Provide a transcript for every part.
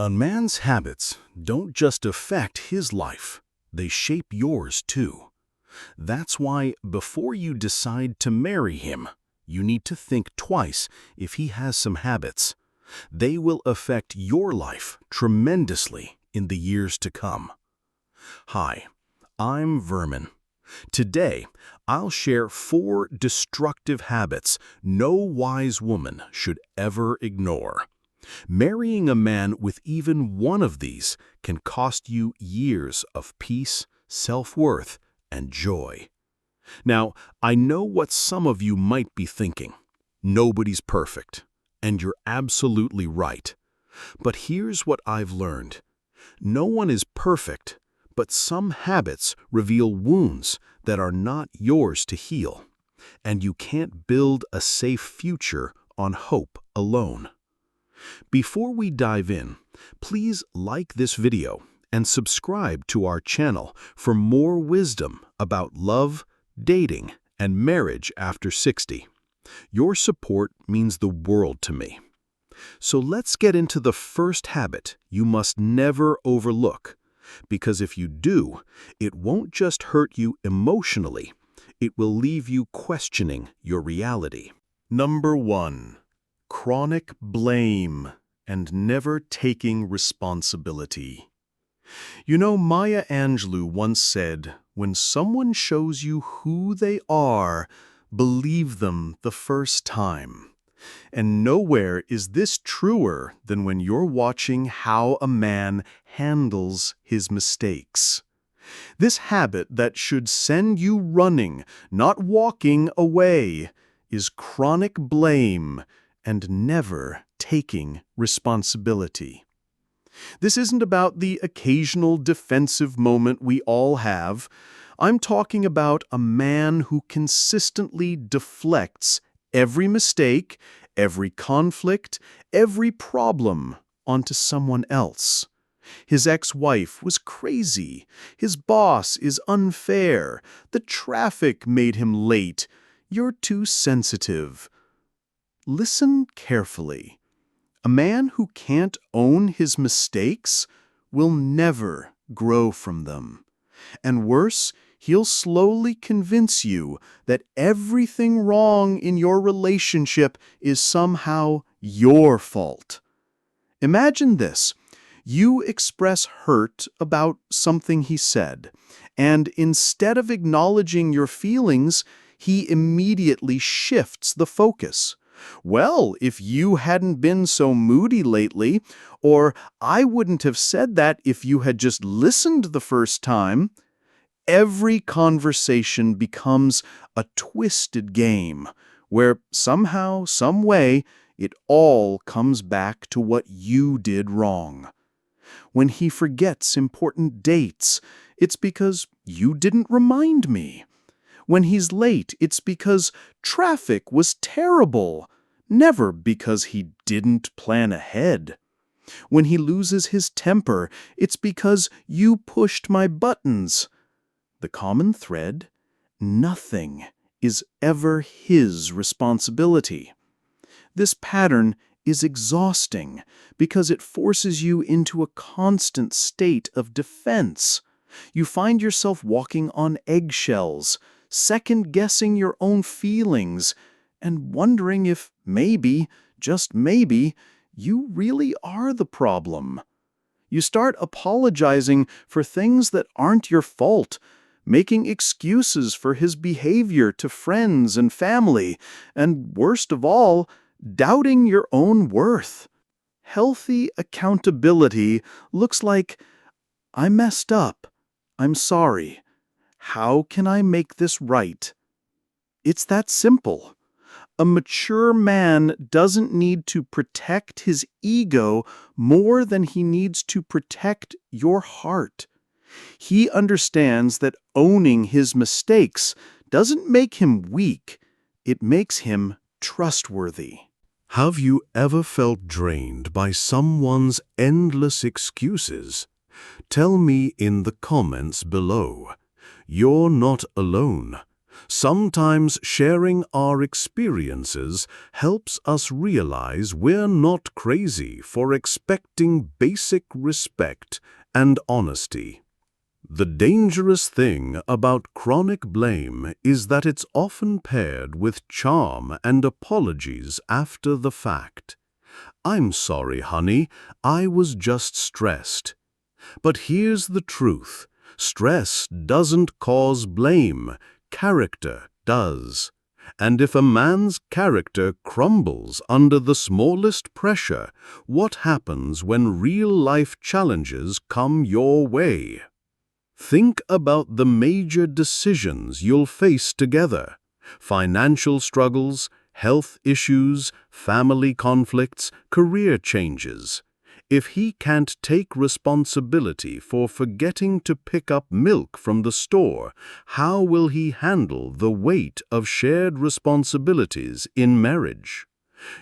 A man's habits don't just affect his life, they shape yours too. That's why before you decide to marry him, you need to think twice if he has some habits. They will affect your life tremendously in the years to come. Hi, I'm Vernon. Today, I'll share 4 destructive habits no wise woman should ever ignore. Marrying a man with even one of these can cost you years of peace, self-worth, and joy. Now, I know what some of you might be thinking. Nobody's perfect, and you're absolutely right. But here's what I've learned. No one is perfect, but some habits reveal wounds that are not yours to heal, and you can't build a safe future on hope alone. Before we dive in, please like this video and subscribe to our channel for more wisdom about love, dating, and marriage after 60. Your support means the world to me. So let's get into the first habit you must never overlook, because if you do, it won't just hurt you emotionally, it will leave you questioning your reality. Number 1. Chronic blame and never taking responsibility. You know, Maya Angelou once said, "When someone shows you who they are, believe them the first time." And nowhere is this truer than when you're watching how a man handles his mistakes. This habit that should send you running, not walking away, is chronic blame and never taking responsibility. This isn't about the occasional defensive moment we all have. I'm talking about a man who consistently deflects every mistake, every conflict, every problem onto someone else. His ex-wife was crazy. His boss is unfair. The traffic made him late. You're too sensitive. Listen carefully. A man who can't own his mistakes will never grow from them. And worse, he'll slowly convince you that everything wrong in your relationship is somehow your fault. Imagine this. You express hurt about something he said, and instead of acknowledging your feelings, he immediately shifts the focus. "Well, if you hadn't been so moody lately," or "I wouldn't have said that if you had just listened the first time." Every conversation becomes a twisted game where somehow, some way, it all comes back to what you did wrong. When he forgets important dates, it's because you didn't remind me. When he's late, it's because traffic was terrible, never because he didn't plan ahead. When he loses his temper, it's because you pushed my buttons. The common thread? Nothing is ever his responsibility. This pattern is exhausting because it forces you into a constant state of defense. You find yourself walking on eggshells, second-guessing your own feelings, and wondering if maybe, just maybe, you really are the problem. You start apologizing for things that aren't your fault, making excuses for his behavior to friends and family, and worst of all, doubting your own worth. Healthy accountability looks like, "I messed up. I'm sorry. How can I make this right?" It's that simple. A mature man doesn't need to protect his ego more than he needs to protect your heart. He understands that owning his mistakes doesn't make him weak, it makes him trustworthy. Have you ever felt drained by someone's endless excuses? Tell me in the comments below. You're not alone. Sometimes sharing our experiences helps us realize we're not crazy for expecting basic respect and honesty. The dangerous thing about chronic blame is that it's often paired with charm and apologies after the fact. "I'm sorry, honey, I was just stressed." But here's the truth. Stress doesn't cause blame. Character does. And if a man's character crumbles under the smallest pressure, what happens when real-life challenges come your way? Think about the major decisions you'll face together: financial struggles, health issues, family conflicts, career changes. If he can't take responsibility for forgetting to pick up milk from the store, how will he handle the weight of shared responsibilities in marriage?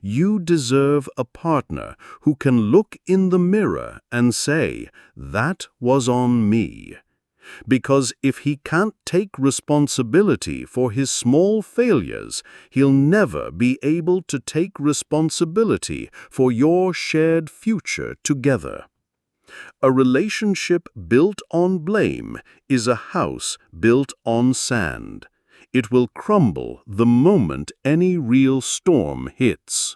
You deserve a partner who can look in the mirror and say, "That was on me." Because if he can't take responsibility for his small failures, he'll never be able to take responsibility for your shared future together. A relationship built on blame is a house built on sand. It will crumble the moment any real storm hits.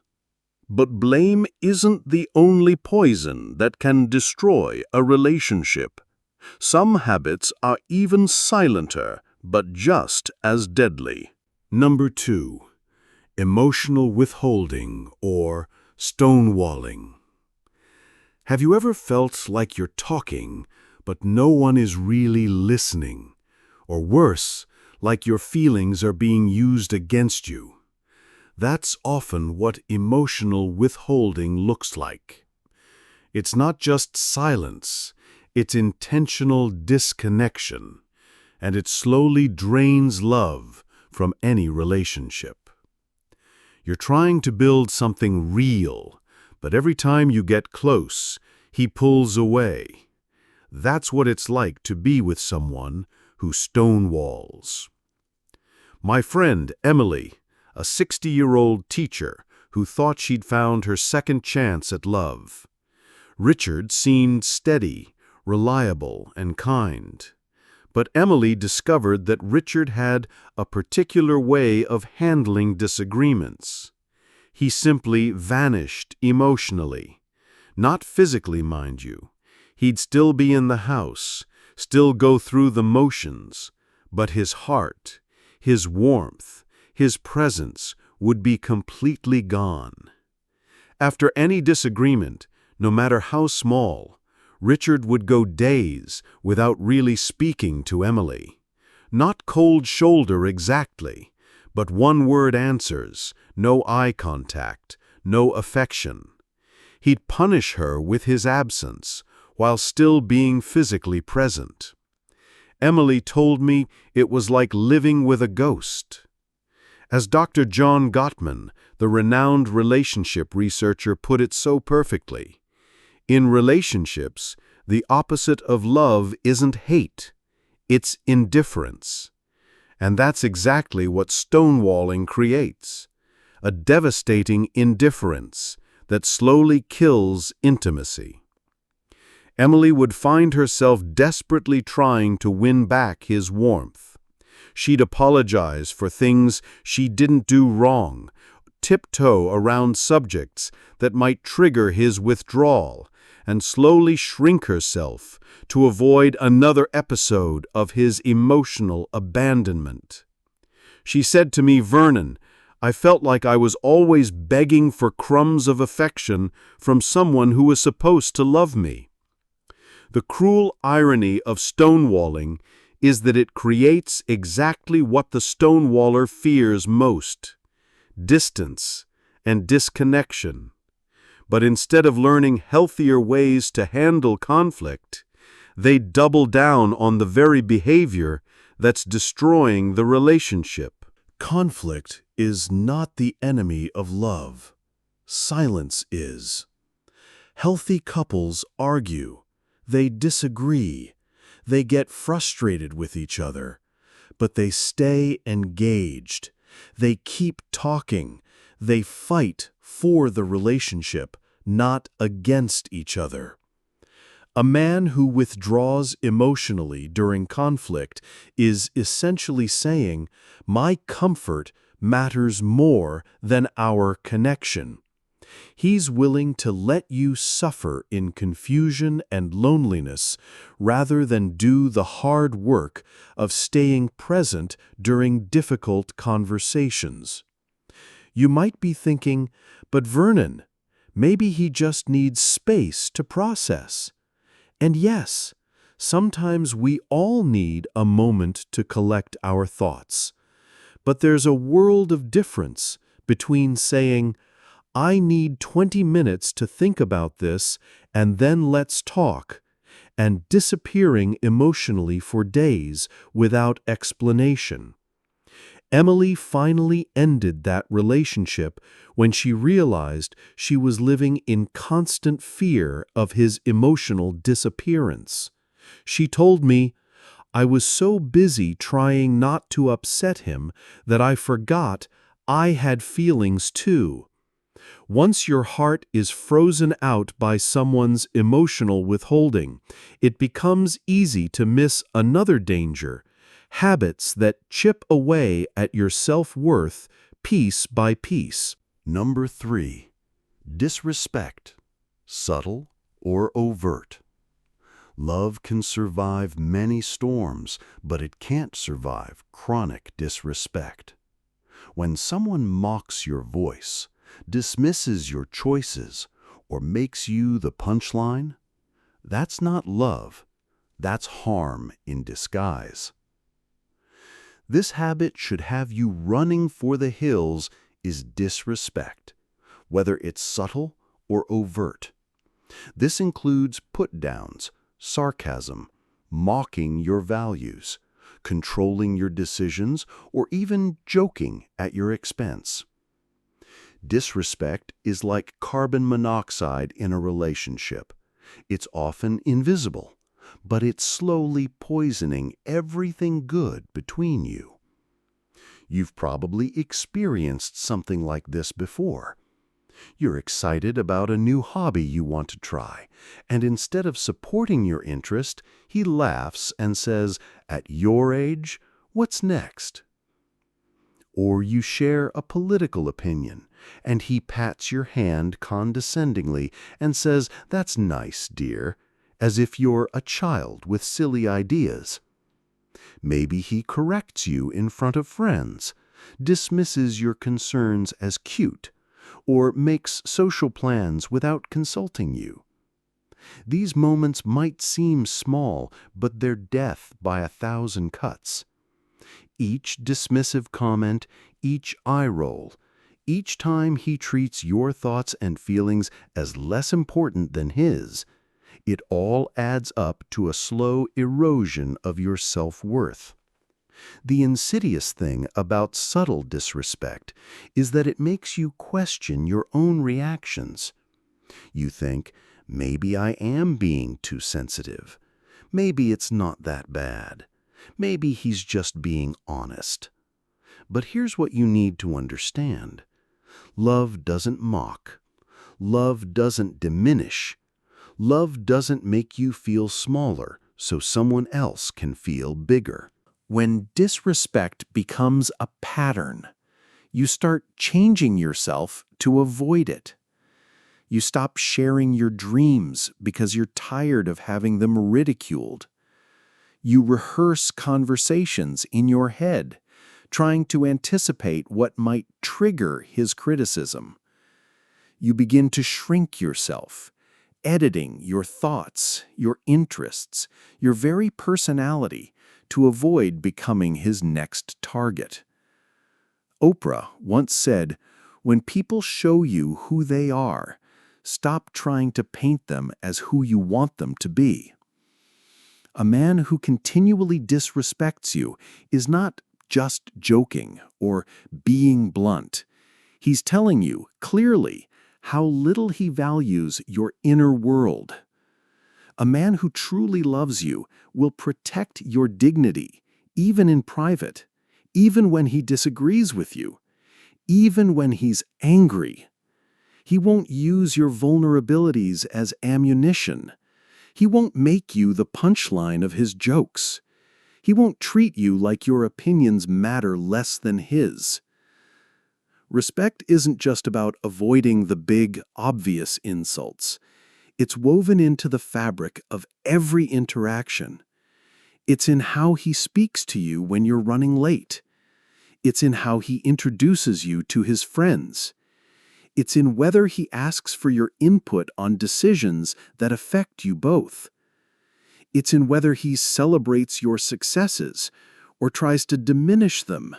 But blame isn't the only poison that can destroy a relationship. Some habits are even silenter, but just as deadly. Number 2. Emotional withholding, or stonewalling. Have you ever felt like you're talking, but no one is really listening? Or worse, like your feelings are being used against you? That's often what emotional withholding looks like. It's not just silence. It's intentional disconnection, and it slowly drains love from any relationship. You're trying to build something real, but every time you get close, he pulls away. That's what it's like to be with someone who stonewalls. My friend Emily, a 60-year-old teacher who thought she'd found her second chance at love. Richard seemed steady, reliable, and kind. But Emily discovered that Richard had a particular way of handling disagreements. He simply vanished emotionally. Not physically, mind you. He'd still be in the house, still go through the motions, but his heart, his warmth, his presence would be completely gone. After any disagreement, no matter how small, Richard would go days without really speaking to Emily. Not cold shoulder exactly, but one-word answers, no eye contact, no affection. He'd punish her with his absence, while still being physically present. Emily told me it was like living with a ghost. As Dr. John Gottman, the renowned relationship researcher, put it so perfectly, in relationships, the opposite of love isn't hate, it's indifference. And that's exactly what stonewalling creates, a devastating indifference that slowly kills intimacy. Emily would find herself desperately trying to win back his warmth. She'd apologize for things she didn't do wrong, tiptoe around subjects that might trigger his withdrawal, and slowly shrink herself to avoid another episode of his emotional abandonment. She said to me, "Vernon, I felt like I was always begging for crumbs of affection from someone who was supposed to love me." The cruel irony of stonewalling is that it creates exactly what the stonewaller fears most: distance and disconnection. But instead of learning healthier ways to handle conflict, they double down on the very behavior that's destroying the relationship. Conflict is not the enemy of love. Silence is. Healthy couples argue. They disagree. They get frustrated with each other. but they stay engaged. They keep talking. They fight for the relationship, not against each other. A man who withdraws emotionally during conflict is essentially saying, "My comfort matters more than our connection." He's willing to let you suffer in confusion and loneliness rather than do the hard work of staying present during difficult conversations. You might be thinking, "But Vernon, maybe he just needs space to process." And yes, sometimes we all need a moment to collect our thoughts. But there's a world of difference between saying, "I need 20 minutes to think about this and then let's talk," and disappearing emotionally for days without explanation. Emily finally ended that relationship when she realized she was living in constant fear of his emotional disappearance. She told me, "I was so busy trying not to upset him that I forgot I had feelings too." Once your heart is frozen out by someone's emotional withholding, it becomes easy to miss another danger: habits that chip away at your self-worth piece by piece. Number 3. Disrespect, subtle or overt. Love can survive many storms, but it can't survive chronic disrespect. When someone mocks your voice, dismisses your choices, or makes you the punchline, that's not love, that's harm in disguise. This habit should have you running for the hills is disrespect, whether it's subtle or overt. This includes put-downs, sarcasm, mocking your values, controlling your decisions, or even joking at your expense. Disrespect is like carbon monoxide in a relationship. It's often invisible, but it's slowly poisoning everything good between you. You've probably experienced something like this before. You're excited about a new hobby you want to try, and instead of supporting your interest, he laughs and says, "At your age, what's next?" Or you share a political opinion, and he pats your hand condescendingly and says, "That's nice, dear," as if you're a child with silly ideas. Maybe he corrects you in front of friends, dismisses your concerns as cute, or makes social plans without consulting you. These moments might seem small, but they're death by 1,000 cuts. Each dismissive comment, each eye roll, each time he treats your thoughts and feelings as less important than his, it all adds up to a slow erosion of your self-worth. The insidious thing about subtle disrespect is that it makes you question your own reactions. You think, maybe I am being too sensitive. Maybe it's not that bad. Maybe he's just being honest. But here's what you need to understand. Love doesn't mock. Love doesn't diminish. Love doesn't make you feel smaller so someone else can feel bigger. When disrespect becomes a pattern, you start changing yourself to avoid it. You stop sharing your dreams because you're tired of having them ridiculed. You rehearse conversations in your head, trying to anticipate what might trigger his criticism. You begin to shrink yourself, editing your thoughts, your interests, your very personality to avoid becoming his next target. Oprah once said, "When people show you who they are, stop trying to paint them as who you want them to be." A man who continually disrespects you is not just joking or being blunt. He's telling you clearly how little he values your inner world. A man who truly loves you will protect your dignity, even in private, even when he disagrees with you, even when he's angry. He won't use your vulnerabilities as ammunition. He won't make you the punchline of his jokes. He won't treat you like your opinions matter less than his. Respect isn't just about avoiding the big, obvious insults. It's woven into the fabric of every interaction. It's in how he speaks to you when you're running late. It's in how he introduces you to his friends. It's in whether he asks for your input on decisions that affect you both. It's in whether he celebrates your successes or tries to diminish them.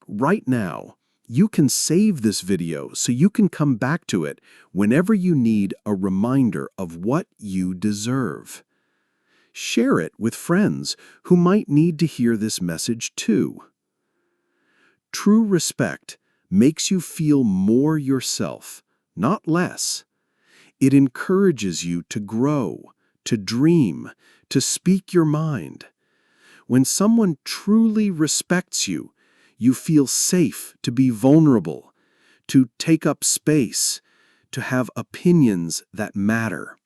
Right now, you can save this video so you can come back to it whenever you need a reminder of what you deserve. Share it with friends who might need to hear this message too. True respect makes you feel more yourself, not less. It encourages you to grow, to dream, to speak your mind. When someone truly respects you, you feel safe to be vulnerable, to take up space, to have opinions that matter.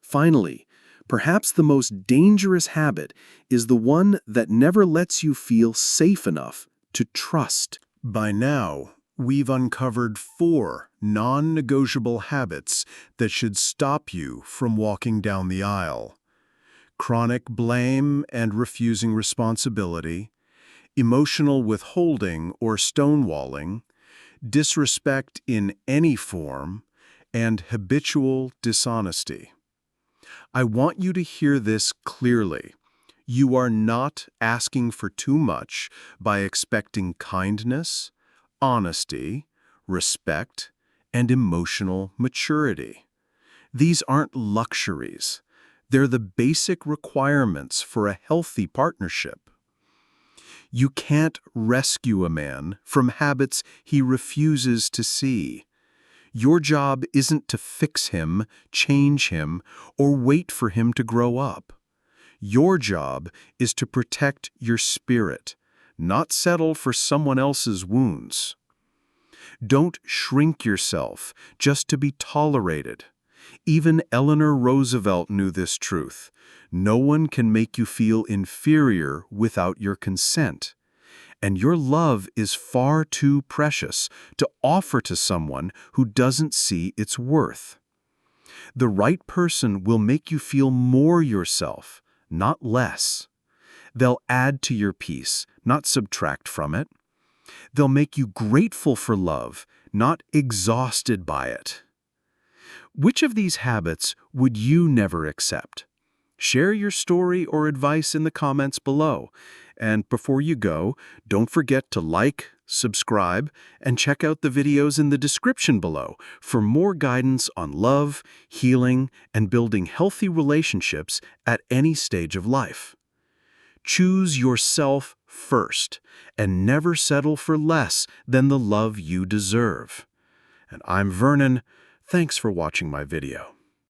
Finally, perhaps the most dangerous habit is the one that never lets you feel safe enough to trust. By now, we've uncovered 4 non-negotiable habits that should stop you from walking down the aisle: chronic blame and refusing responsibility, emotional withholding or stonewalling, disrespect in any form, and habitual dishonesty. I want you to hear this clearly. You are not asking for too much by expecting kindness, honesty, respect, and emotional maturity. These aren't luxuries. They're the basic requirements for a healthy partnership. You can't rescue a man from habits he refuses to see. Your job isn't to fix him, change him, or wait for him to grow up. Your job is to protect your spirit, not settle for someone else's wounds. Don't shrink yourself just to be tolerated. Even Eleanor Roosevelt knew this truth. No one can make you feel inferior without your consent. And your love is far too precious to offer to someone who doesn't see its worth. The right person will make you feel more yourself, not less. They'll add to your peace, not subtract from it. They'll make you grateful for love, not exhausted by it. Which of these habits would you never accept? Share your story or advice in the comments below. And before you go, don't forget to like, subscribe, and check out the videos in the description below for more guidance on love, healing, and building healthy relationships at any stage of life. Choose yourself first, and never settle for less than the love you deserve. And I'm Vernon. Thanks for watching my video.